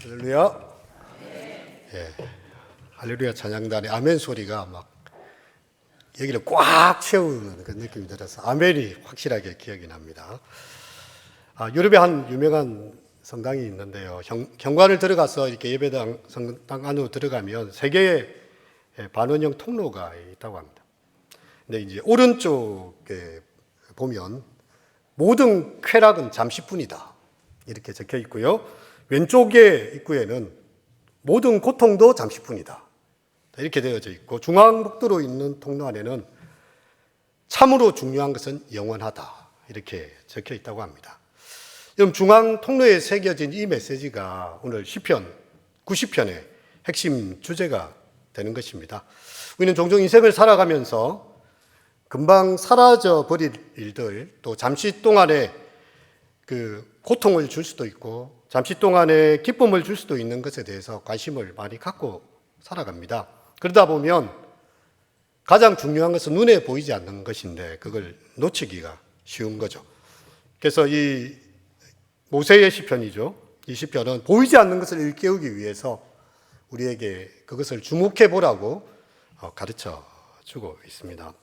할렐루야. 예. 할렐루야 찬양단의 아멘 소리가 막 여기를 꽉 채우는 그 느낌이 들어서 아멘이 확실하게 기억이 납니다. 유럽에 한 유명한 성당이 있는데요. 경관을 들어가서 이렇게 예배당 성당 안으로 들어가면 세 개의 반원형 통로가 있다고 합니다. 근데 이제 오른쪽에 보면 모든 쾌락은 잠시뿐이다 이렇게 적혀 있고요. 왼쪽의 입구에는 모든 고통도 잠시뿐이다 이렇게 되어져 있고, 중앙북도로 있는 통로 안에는 참으로 중요한 것은 영원하다 이렇게 적혀 있다고 합니다. 그럼 중앙 통로에 새겨진 이 메시지가 오늘 시편 90편의 핵심 주제가 되는 것입니다. 우리는 종종 인생을 살아가면서 금방 사라져 버릴 일들, 또 잠시 동안에 그 고통을 줄 수도 있고 잠시 동안에 기쁨을 줄 수도 있는 것에 대해서 관심을 많이 갖고 살아갑니다. 그러다 보면 가장 중요한 것은 눈에 보이지 않는 것인데 그걸 놓치기가 쉬운 거죠. 그래서 이 모세의 시편이죠. 이 시편은 보이지 않는 것을 일깨우기 위해서 우리에게 그것을 주목해 보라고 가르쳐 주고 있습니다.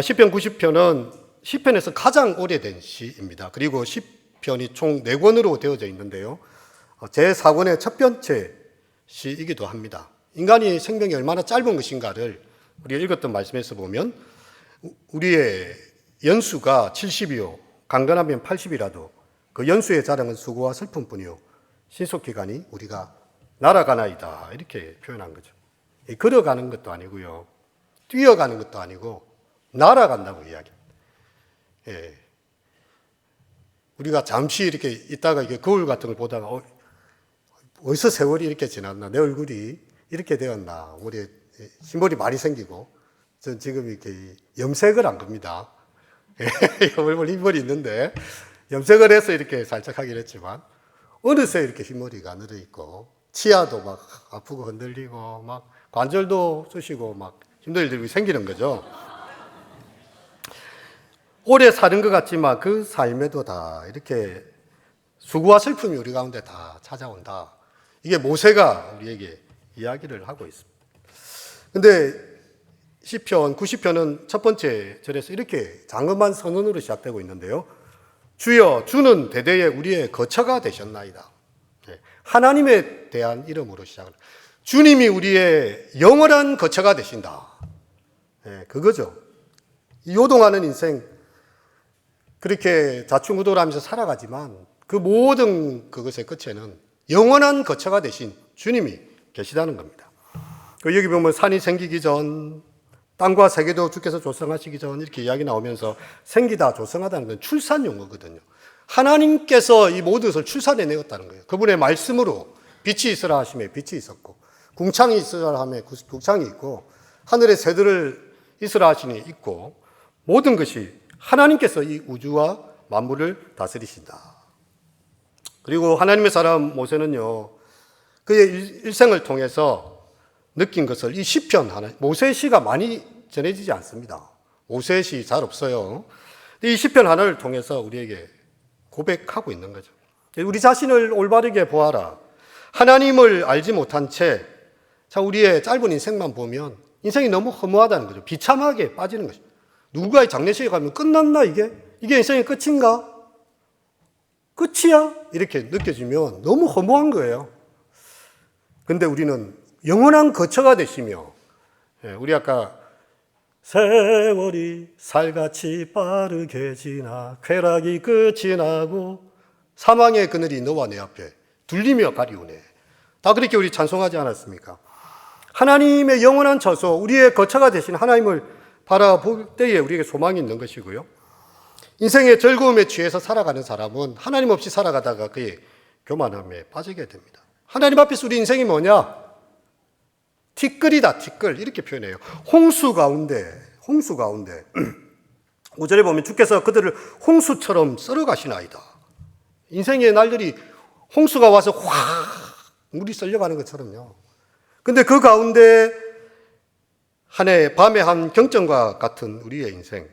시편 90편은 시편에서 가장 오래된 시입니다. 그리고 시편이 총 4권으로 되어져 있는데요. 제4권의 첫 번째 시이기도 합니다. 인간이 생명이 얼마나 짧은 것인가를 우리가 읽었던 말씀에서 보면 우리의 연수가 70이요 강건하면 80이라도 그 연수의 자랑은 수고와 슬픔뿐이요 신속히 우리가 날아가나이다 이렇게 표현한 거죠. 걸어가는 것도 아니고요, 뛰어가는 것도 아니고 날아간다고 이야기합니다. 예. 우리가 잠시 이렇게 있다가 이게 거울 같은 걸 보다가 어디서 세월이 이렇게 지났나, 내 얼굴이 이렇게 되었나, 우리 흰머리 많이 생기고, 전 지금 이렇게 염색을 한 겁니다. 흰머리 있는데 염색을 해서 이렇게 살짝 하긴 했지만 어느새 이렇게 흰머리가 늘어 있고 치아도 막 아프고 흔들리고 막 관절도 쑤시고 막 힘든 일들이 생기는 거죠. 오래 사는 것 같지만 그 삶에도 다 이렇게 수고와 슬픔이 우리 가운데 다 찾아온다. 이게 모세가 우리에게 이야기를 하고 있습니다. 근데 시편 90편은 첫 번째 절에서 이렇게 장엄한 선언으로 시작되고 있는데요. 주여, 주는 대대에 우리의 거처가 되셨나이다. 하나님에 대한 이름으로 시작을. 주님이 우리의 영원한 거처가 되신다. 그거죠. 요동하는 인생, 그렇게 좌충우돌하면서 살아가지만 그 모든 그것의 끝에는 영원한 거처가 되신 주님이 계시다는 겁니다. 여기 보면 산이 생기기 전, 땅과 세계도 주께서 조성하시기 전 이렇게 이야기 나오면서 생기다, 조성하다는 건 출산 용어거든요. 하나님께서 이 모든 것을 출산해 내었다는 거예요. 그분의 말씀으로 빛이 있으라 하심에 빛이 있었고, 궁창이 있으라 하심에 궁창이 있고, 하늘의 새들을 있으라 하시니 있고, 모든 것이 하나님께서 이 우주와 만물을 다스리신다. 그리고 하나님의 사람 모세는요, 그의 일생을 통해서 느낀 것을 이 시편 하나, 모세의 시가 많이 전해지지 않습니다. 모세의 시 잘 없어요. 이 시편 하나를 통해서 우리에게 고백하고 있는 거죠. 우리 자신을 올바르게 보아라. 하나님을 알지 못한 채 우리의 짧은 인생만 보면 인생이 너무 허무하다는 거죠. 비참하게 빠지는 거죠. 누군가의 장례식에 가면 끝났나 이게? 이게 인생의 끝인가? 끝이야? 이렇게 느껴지면 너무 허무한 거예요. 근데 우리는 영원한 거처가 되시며, 우리 아까 세월이 살같이 빠르게 지나 쾌락이 끝이 나고 사망의 그늘이 너와 내 앞에 둘리며 가리우네. 다 그렇게 우리 찬송하지 않았습니까? 하나님의 영원한 처소, 우리의 거처가 되신 하나님을 바라볼 때에 우리에게 소망이 있는 것이고요. 인생의 즐거움에 취해서 살아가는 사람은 하나님 없이 살아가다가 그의 교만함에 빠지게 됩니다. 하나님 앞에서 우리 인생이 뭐냐? 티끌이다, 티끌. 이렇게 표현해요. 홍수 가운데 5절에 보면 주께서 그들을 홍수처럼 썰어가시나이다. 인생의 날들이 홍수가 와서 확 물이 썰려가는 것처럼요. 근데 그 가운데 한 해 밤의 한 경전과 같은 우리의 인생,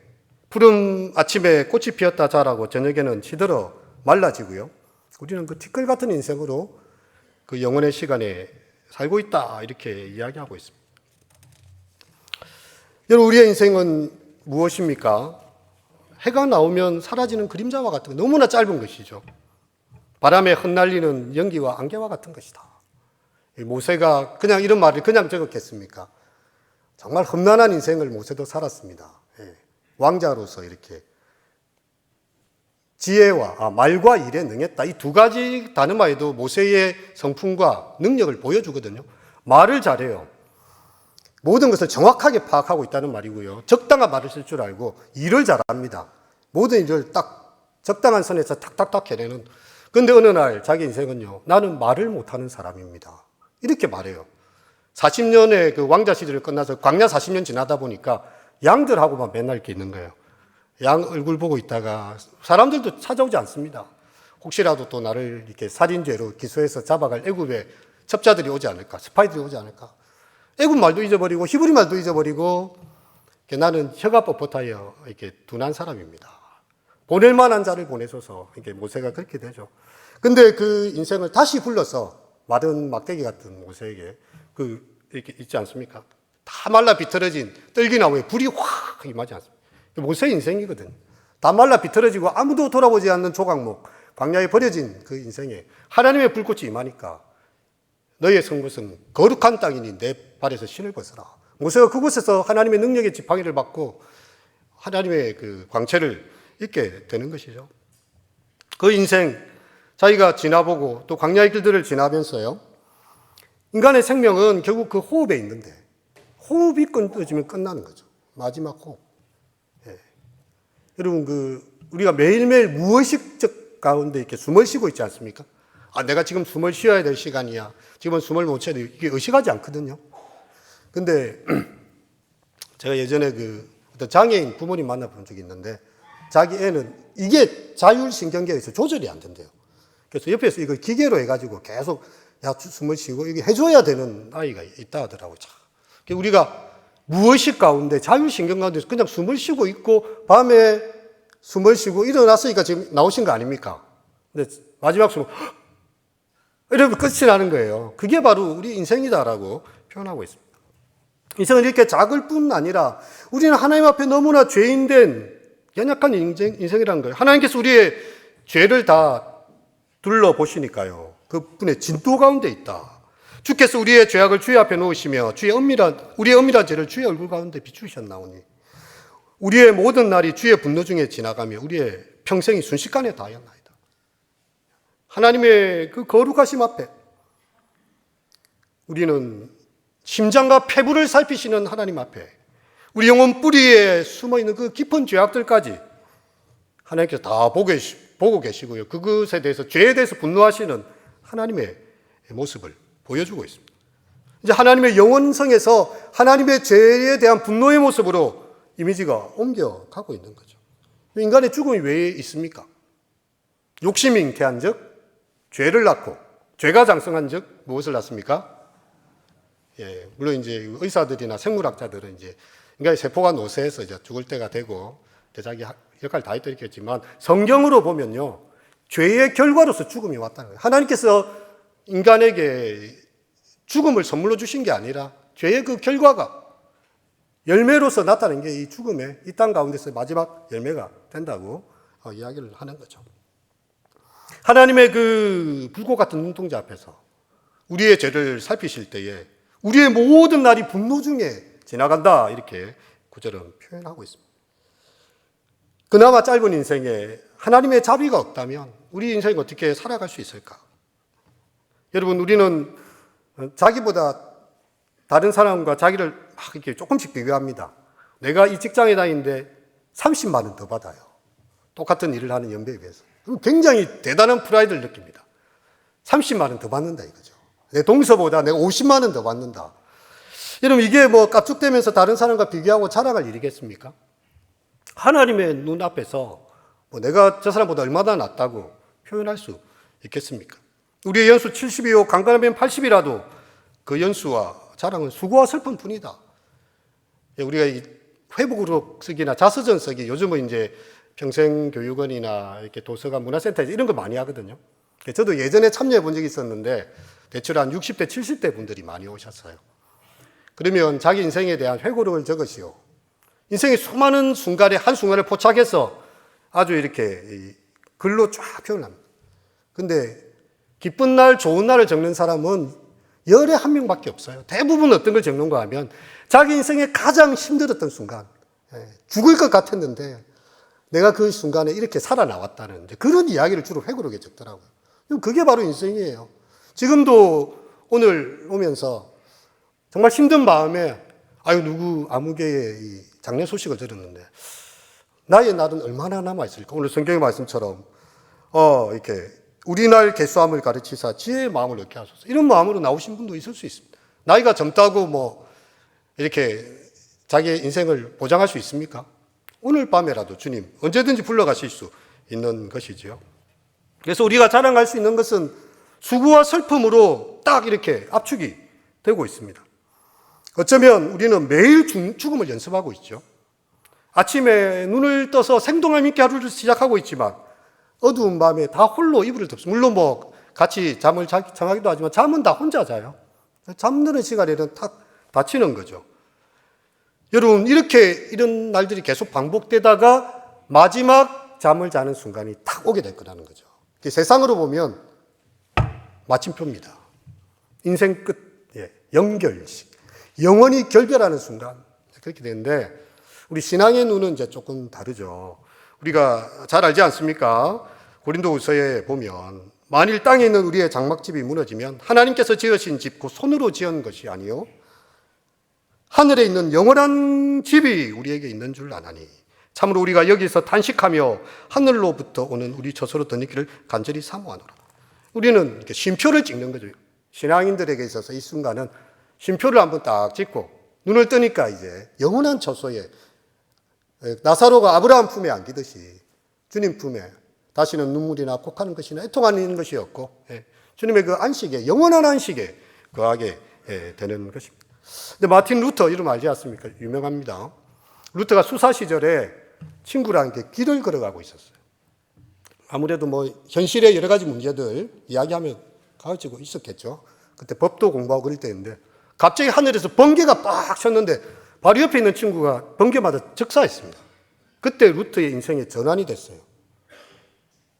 푸른 아침에 꽃이 피었다 자라고 저녁에는 시들어 말라지고요. 우리는 그 티끌 같은 인생으로 그 영원의 시간에 살고 있다 이렇게 이야기하고 있습니다. 여러분, 우리의 인생은 무엇입니까? 해가 나오면 사라지는 그림자와 같은 거, 너무나 짧은 것이죠. 바람에 흩날리는 연기와 안개와 같은 것이다. 모세가 그냥 이런 말을 그냥 적었겠습니까? 정말 험난한 인생을 모세도 살았습니다. 왕자로서 이렇게 지혜와 말과 일에 능했다. 이 두 가지 단어만 해도 모세의 성품과 능력을 보여주거든요. 말을 잘해요. 모든 것을 정확하게 파악하고 있다는 말이고요. 적당한 말을 쓸 줄 알고 일을 잘합니다. 모든 일을 딱 적당한 선에서 탁탁탁 해내는. 그런데 어느 날 자기 인생은요, 나는 말을 못하는 사람입니다. 이렇게 말해요. 40년의 그 왕자 시절을 끝나서 광야 40년 지나다 보니까 양들하고만 맨날 이렇게 있는 거예요. 양 얼굴 보고 있다가 사람들도 찾아오지 않습니다. 혹시라도 또 나를 이렇게 살인죄로 기소해서 잡아갈 애굽의 첩자들이 오지 않을까, 스파이들이 오지 않을까. 애굽 말도 잊어버리고 히브리 말도 잊어버리고 나는 혀가 뻣뻣하여 이렇게 둔한 사람입니다. 보낼 만한 자를 보내소서. 이게 모세가 그렇게 되죠. 근데 그 인생을 다시 불러서 마른 막대기 같은 모세에게 이렇게 있지 않습니까? 다 말라 비틀어진 떨기나무에 불이 확 임하지 않습니까? 모세의 인생이거든요. 다 말라 비틀어지고 아무도 돌아보지 않는 조각목, 광야에 버려진 그 인생에 하나님의 불꽃이 임하니까 너희의 성곳은 거룩한 땅이니 내 발에서 신을 벗어라. 모세가 그곳에서 하나님의 능력의 지팡이를 받고 하나님의 그 광채를 입게 되는 것이죠. 그 인생, 자기가 지나보고 또 광야의 길들을 지나면서요, 인간의 생명은 결국 그 호흡에 있는데, 호흡이 끊어지면 끝나는 거죠. 마지막 호흡. 여러분, 우리가 매일매일 무의식적 가운데 이렇게 숨을 쉬고 있지 않습니까? 내가 지금 숨을 쉬어야 될 시간이야. 지금은 숨을 못 쉬어야 돼. 이게 의식하지 않거든요. 근데 제가 예전에 어떤 장애인 부모님 만나본 적이 있는데, 자기 애는 이게 자율신경계에서 조절이 안 된대요. 그래서 옆에서 이걸 기계로 해가지고 계속 숨을 쉬고 이게 해줘야 되는 아이가 있다 하더라고요. 우리가 무의식 가운데 자율신경 가운데서 그냥 숨을 쉬고 있고 밤에 숨을 쉬고 일어났으니까 지금 나오신 거 아닙니까? 근데 마지막 숨을 이러면 끝이 나는 거예요. 그게 바로 우리 인생이다라고 표현하고 있습니다. 인생은 이렇게 작을 뿐 아니라 우리는 하나님 앞에 너무나 죄인된 연약한 인생이라는 거예요. 하나님께서 우리의 죄를 다 둘러보시니까요. 그분의 진도 가운데 있다. 주께서 우리의 죄악을 주의 앞에 놓으시며 우리의 엄밀한 죄를 주의 얼굴 가운데 비추셨나오니 우리의 모든 날이 주의 분노 중에 지나가며 우리의 평생이 순식간에 다하였나이다. 하나님의 그 거룩하심 앞에 우리는 심장과 폐부를 살피시는 하나님 앞에 우리 영혼 뿌리에 숨어있는 그 깊은 죄악들까지 하나님께서 다 보고 계시고요. 그것에 대해서, 죄에 대해서 분노하시는 하나님의 모습을 보여주고 있습니다. 이제 하나님의 영원성에서 하나님의 죄에 대한 분노의 모습으로 이미지가 옮겨가고 있는 거죠. 인간의 죽음이 왜 있습니까? 욕심이 잉태한 적, 죄를 낳고, 죄가 장성한 적, 무엇을 낳습니까? 물론 이제 의사들이나 생물학자들은 이제 인간의 세포가 노쇠해서 이제 죽을 때가 되고 자기 역할을 다 했겠지만 성경으로 보면요, 죄의 결과로서 죽음이 왔다는 거예요. 하나님께서 인간에게 죽음을 선물로 주신 게 아니라 죄의 그 결과가 열매로서 나타난 게 이 죽음의 이 땅 가운데서 마지막 열매가 된다고 이야기를 하는 거죠. 하나님의 그 불꽃 같은 눈동자 앞에서 우리의 죄를 살피실 때에 우리의 모든 날이 분노 중에 지나간다, 이렇게 구절은 표현하고 있습니다. 그나마 짧은 인생에 하나님의 자비가 없다면 우리 인생이 어떻게 살아갈 수 있을까? 여러분, 우리는 자기보다 다른 사람과 자기를 막 이렇게 조금씩 비교합니다. 내가 이 직장에 다니는데 30만 원 더 받아요. 똑같은 일을 하는 연배에 비해서. 굉장히 대단한 프라이드를 느낍니다. 30만 원 더 받는다 이거죠. 내 동서보다 내가 50만 원 더 받는다. 여러분, 이게 뭐 깝죽대면서 다른 사람과 비교하고 자랑할 일이겠습니까? 하나님의 눈앞에서 뭐 내가 저 사람보다 얼마나 낫다고 표현할 수 있겠습니까? 우리의 연수 70이요 강간하면 80이라도 그 연수와 자랑은 수고와 슬픈 뿐이다. 우리가 이 회복으로 쓰기나 자서전 쓰기, 요즘은 이제 평생교육원이나 이렇게 도서관 문화센터에서 이런 거 많이 하거든요. 저도 예전에 참여해 본 적이 있었는데 대체로 한 60대, 70대 분들이 많이 오셨어요. 그러면 자기 인생에 대한 회고록을 적으시오. 인생의 수많은 순간에 한순간을 포착해서 아주 이렇게 글로 쫙 표현합니다. 근데 기쁜 날, 좋은 날을 적는 사람은 열에 한 명밖에 없어요. 대부분 어떤 걸 적는가 하면 자기 인생에 가장 힘들었던 순간, 죽을 것 같았는데 내가 그 순간에 이렇게 살아나왔다는 그런 이야기를 주로 회고록에 적더라고요. 그게 바로 인생이에요. 지금도 오늘 오면서 정말 힘든 마음에 누구 아무개의 이 장례 소식을 들었는데 나의 날은 얼마나 남아있을까? 오늘 성경의 말씀처럼 이렇게 우리 날 개수함을 가르치사 지혜의 마음을 얻게 하소서. 이런 마음으로 나오신 분도 있을 수 있습니다. 나이가 젊다고 뭐 이렇게 자기의 인생을 보장할 수 있습니까? 오늘 밤에라도 주님 언제든지 불러가실 수 있는 것이지요. 그래서 우리가 자랑할 수 있는 것은 수고와 슬픔으로 딱 이렇게 압축이 되고 있습니다. 어쩌면 우리는 매일 죽음을 연습하고 있죠. 아침에 눈을 떠서 생동감 있게 하루를 시작하고 있지만 어두운 밤에 다 홀로 이불을 덮습니다. 물론 뭐 같이 잠을 청하기도 하지만 잠은 다 혼자 자요. 잠드는 시간에는 탁 다치는 거죠. 여러분 이런 날들이 계속 반복되다가 마지막 잠을 자는 순간이 탁 오게 될 거라는 거죠. 세상으로 보면 마침표입니다. 인생 끝, 연결식, 영원히 결별하는 순간 그렇게 되는데 우리 신앙의 눈은 이제 조금 다르죠. 우리가 잘 알지 않습니까? 고린도후서에 보면 만일 땅에 있는 우리의 장막집이 무너지면 하나님께서 지으신 집, 그 손으로 지은 것이 아니요 하늘에 있는 영원한 집이 우리에게 있는 줄 아나니 참으로 우리가 여기서 탄식하며 하늘로부터 오는 우리 저소로 덧입기를 간절히 사모하노라. 우리는 이렇게 쉼표를 찍는 거죠. 신앙인들에게 있어서 이 순간은 쉼표를 한번 딱 찍고 눈을 뜨니까 이제 영원한 저소에 나사로가 아브라함 품에 안기듯이 주님 품에 다시는 눈물이나 곡하는 것이나 애통하는 것이 없고 주님의 그 안식에 영원한 안식에 거하게 되는 것입니다. 근데 마틴 루터 이름 알지 않습니까? 유명합니다. 루터가 수사 시절에 친구랑 이렇게 길을 걸어가고 있었어요. 아무래도 뭐 현실의 여러 가지 문제들 이야기하며 가르치고 있었겠죠. 그때 법도 공부하고 그럴 때인데 갑자기 하늘에서 번개가 빡 쳤는데 바로 옆에 있는 친구가 번개마다 즉사했습니다. 그때 루터의 인생의 전환이 됐어요.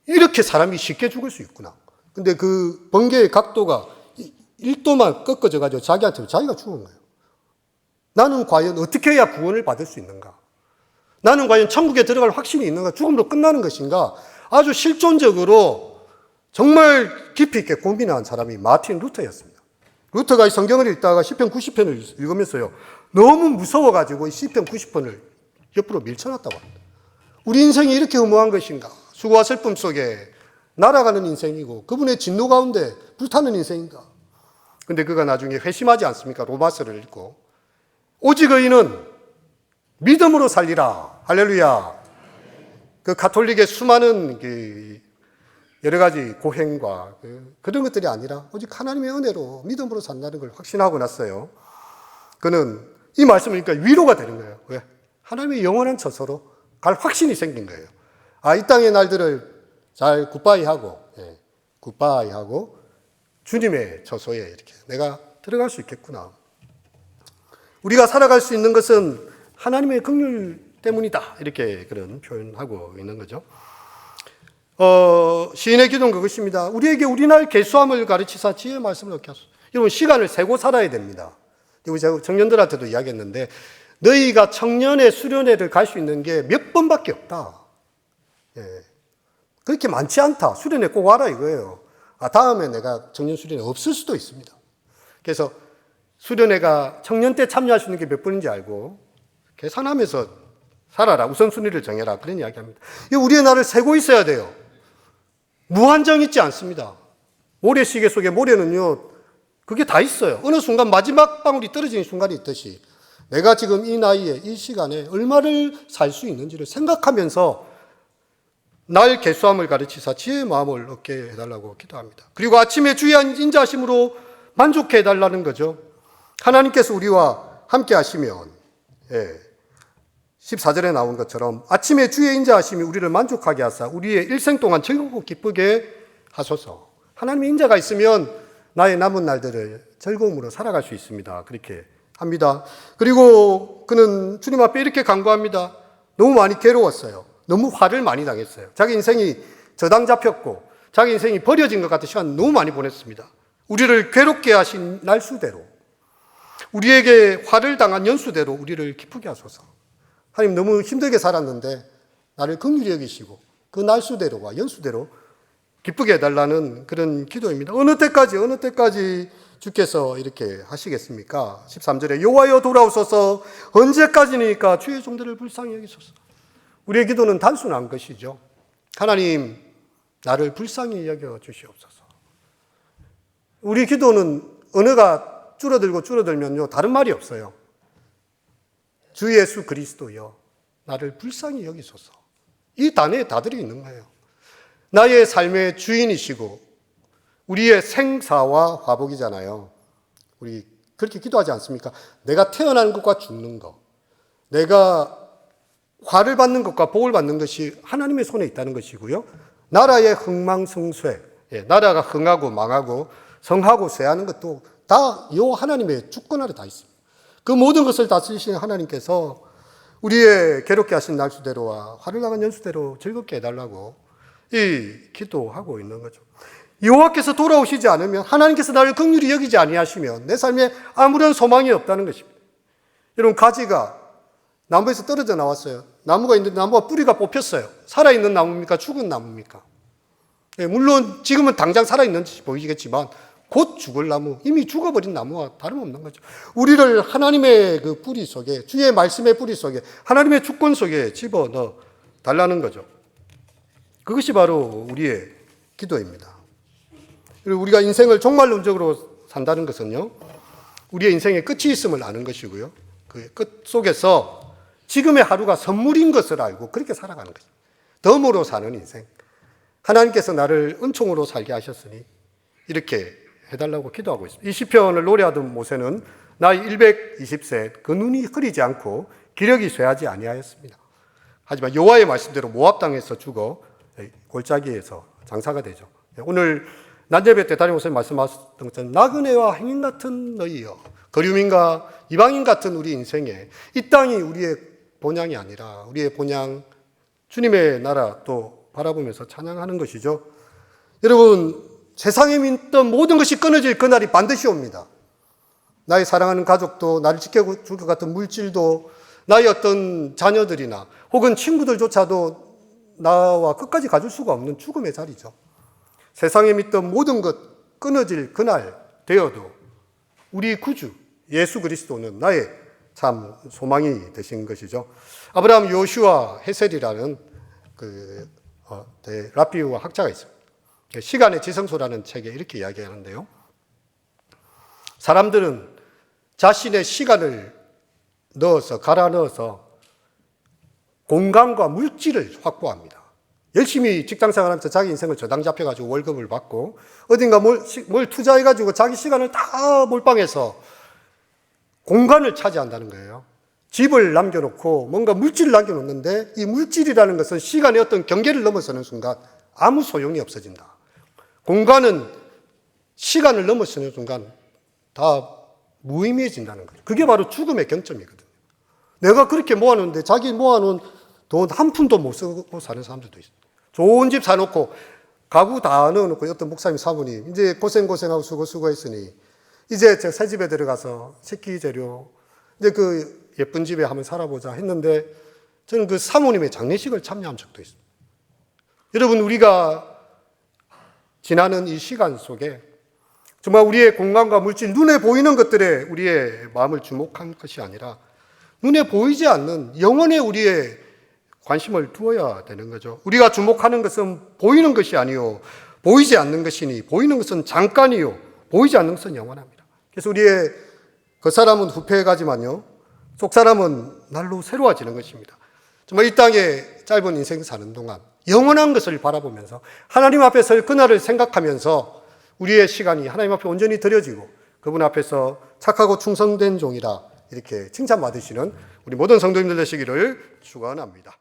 이렇게 사람이 쉽게 죽을 수 있구나. 근데 그 번개의 각도가 1도만 꺾어져가지고 자기한테 자기가 죽은 거예요. 나는 과연 어떻게 해야 구원을 받을 수 있는가? 나는 과연 천국에 들어갈 확신이 있는가? 죽음으로 끝나는 것인가? 아주 실존적으로 정말 깊이 있게 고민한 사람이 마틴 루터였습니다. 루터가 이 성경을 읽다가 시편 90편을 읽으면서요. 너무 무서워가지고 이 시편 90편을 옆으로 밀쳐놨다고 합니다. 우리 인생이 이렇게 허무한 것인가? 수고와 슬픔 속에 날아가는 인생이고 그분의 진노 가운데 불타는 인생인가? 근데 그가 나중에 회심하지 않습니까? 로마서를 읽고 오직 의인은 믿음으로 살리라. 할렐루야. 그 가톨릭의 수많은 여러 가지 고행과 그런 것들이 아니라 오직 하나님의 은혜로 믿음으로 산다는 걸 확신하고 났어요. 그는 이 말씀을 그러니까 위로가 되는 거예요. 왜? 하나님의 영원한 처소로 갈 확신이 생긴 거예요. 이 땅의 날들을 잘 굿바이하고 주님의 처소에 이렇게 내가 들어갈 수 있겠구나. 우리가 살아갈 수 있는 것은 하나님의 긍휼 때문이다. 이렇게 그런 표현하고 있는 거죠. 시인의 기도는 그것입니다. 우리에게 우리날 계수함을 가르치사 지혜의 말씀을 얻게 하소서. 여러분 시간을 세고 살아야 됩니다. 우리 청년들한테도 이야기했는데 너희가 청년의 수련회를 갈 수 있는 게 몇 번밖에 없다. 그렇게 많지 않다. 수련회 꼭 와라 이거예요. 다음에 내가 청년 수련회 없을 수도 있습니다. 그래서 수련회가 청년 때 참여할 수 있는 게 몇 번인지 알고 계산하면서 살아라. 우선순위를 정해라. 그런 이야기합니다. 우리의 날을 세고 있어야 돼요. 무한정 있지 않습니다. 모래시계 속에 모래는요. 그게 다 있어요. 어느 순간 마지막 방울이 떨어지는 순간이 있듯이 내가 지금 이 나이에 이 시간에 얼마를 살 수 있는지를 생각하면서 날 계수함을 가르치사 지혜의 마음을 얻게 해달라고 기도합니다. 그리고 아침에 주의 인자하심으로 만족해 해달라는 거죠. 하나님께서 우리와 함께 하시면 14절에 나온 것처럼 아침에 주의 인자하심이 우리를 만족하게 하사 우리의 일생 동안 즐겁고 기쁘게 하소서. 하나님의 인자가 있으면 나의 남은 날들을 즐거움으로 살아갈 수 있습니다. 그렇게 합니다. 그리고 그는 주님 앞에 이렇게 간구합니다. 너무 많이 괴로웠어요. 너무 화를 많이 당했어요. 자기 인생이 저당 잡혔고 자기 인생이 버려진 것 같은 시간 너무 많이 보냈습니다. 우리를 괴롭게 하신 날수대로, 우리에게 화를 당한 연수대로 우리를 기쁘게 하소서. 하나님, 너무 힘들게 살았는데 나를 긍휼히 여기시고 그 날수대로와 연수대로 기쁘게 해달라는 그런 기도입니다. 어느 때까지 주께서 이렇게 하시겠습니까? 13절에 여호와여 돌아오소서. 언제까지니까 주의 종들을 불쌍히 여기소서. 우리의 기도는 단순한 것이죠. 하나님, 나를 불쌍히 여겨 주시옵소서. 우리 기도는 언어가 줄어들면요, 다른 말이 없어요. 주 예수 그리스도여, 나를 불쌍히 여기소서. 이 단어에 다 들어 있는 거예요. 나의 삶의 주인이시고 우리의 생사와 화복이잖아요. 우리 그렇게 기도하지 않습니까? 내가 태어나는 것과 죽는 것, 내가 화를 받는 것과 복을 받는 것이 하나님의 손에 있다는 것이고요. 나라의 흥망성쇠, 나라가 흥하고 망하고 성하고 쇠하는 것도 다 이 하나님의 주권 아래 다 있습니다. 그 모든 것을 다스리시는 하나님께서 우리의 괴롭게 하신 날수대로와 화를 나간 연수대로 즐겁게 해달라고 이 기도하고 있는 거죠. 여호와께서 돌아오시지 않으면, 하나님께서 나를 긍휼히 여기지 아니하시면 내 삶에 아무런 소망이 없다는 것입니다. 여러분, 가지가 나무에서 떨어져 나왔어요. 나무가 있는데 나무가 뿌리가 뽑혔어요. 살아있는 나무입니까? 죽은 나무입니까? 물론 지금은 당장 살아있는 듯이 보이겠지만 곧 죽을 나무, 이미 죽어버린 나무와 다름없는 거죠. 우리를 하나님의 그 뿌리 속에, 주의 말씀의 뿌리 속에, 하나님의 주권 속에 집어넣어 달라는 거죠. 그것이 바로 우리의 기도입니다. 그리고 우리가 인생을 종말론적으로 산다는 것은요, 우리의 인생에 끝이 있음을 아는 것이고요, 그 끝 속에서 지금의 하루가 선물인 것을 알고 그렇게 살아가는 것입니다. 덤으로 사는 인생. 하나님께서 나를 은총으로 살게 하셨으니 이렇게 해달라고 기도하고 있습니다. 이 시편을 노래하던 모세는 나이 120세 그 눈이 흐리지 않고 기력이 쇠하지 아니하였습니다. 하지만 여호와의 말씀대로 모압 땅에서 죽어 골짜기에서 장사가 되죠. 오늘 난제배 때 담임 목사님 말씀하셨던 것처럼 나그네와 행인 같은 너희여, 거류민과 이방인 같은 우리 인생에 이 땅이 우리의 본향이 아니라 우리의 본향 주님의 나라 또 바라보면서 찬양하는 것이죠. 여러분, 세상에 믿던 모든 것이 끊어질 그날이 반드시 옵니다. 나의 사랑하는 가족도, 나를 지켜줄 것 같은 물질도, 나의 어떤 자녀들이나 혹은 친구들조차도 나와 끝까지 가줄 수가 없는 죽음의 자리죠. 세상에 믿던 모든 것 끊어질 그날 되어도 우리 구주 예수 그리스도는 나의 참 소망이 되신 것이죠. 아브라함 요슈아 헤셀이라는 라피우아 학자가 있습니다. 시간의 지성소라는 책에 이렇게 이야기하는데요. 사람들은 자신의 시간을 갈아 넣어서 공간과 물질을 확보합니다. 열심히 직장생활하면서 자기 인생을 저당 잡혀가지고 월급을 받고 어딘가 뭘 투자해가지고 자기 시간을 다 몰빵해서 공간을 차지한다는 거예요. 집을 남겨놓고 뭔가 물질을 남겨놓는데 이 물질이라는 것은 시간의 어떤 경계를 넘어서는 순간 아무 소용이 없어진다. 공간은 시간을 넘어서는 순간 다 무의미해진다는 거예요. 그게 바로 죽음의 경점이거든요. 내가 그렇게 모아놓는데 자기 모아놓은 돈 한 푼도 못 쓰고 사는 사람들도 있어요. 좋은 집 사놓고 가구 다 넣어놓고 어떤 목사님 사모님 이제 고생하고 수고했으니 이제 저 새 집에 들어가서 식기 재료 이제 그 예쁜 집에 한번 살아보자 했는데 저는 그 사모님의 장례식을 참여한 적도 있습니다. 여러분, 우리가 지나는 이 시간 속에 정말 우리의 공간과 물질, 눈에 보이는 것들에 우리의 마음을 주목한 것이 아니라 눈에 보이지 않는 영혼에 우리의 관심을 두어야 되는 거죠. 우리가 주목하는 것은 보이는 것이 아니요 보이지 않는 것이니 보이는 것은 잠깐이요 보이지 않는 것은 영원합니다. 그래서 우리의 겉사람은 후패가지만요 속사람은 날로 새로워지는 것입니다. 정말 이 땅에 짧은 인생 사는 동안 영원한 것을 바라보면서 하나님 앞에 설 그날을 생각하면서 우리의 시간이 하나님 앞에 온전히 드려지고 그분 앞에서 착하고 충성된 종이라 이렇게 칭찬받으시는 우리 모든 성도님들 되시기를 축원합니다.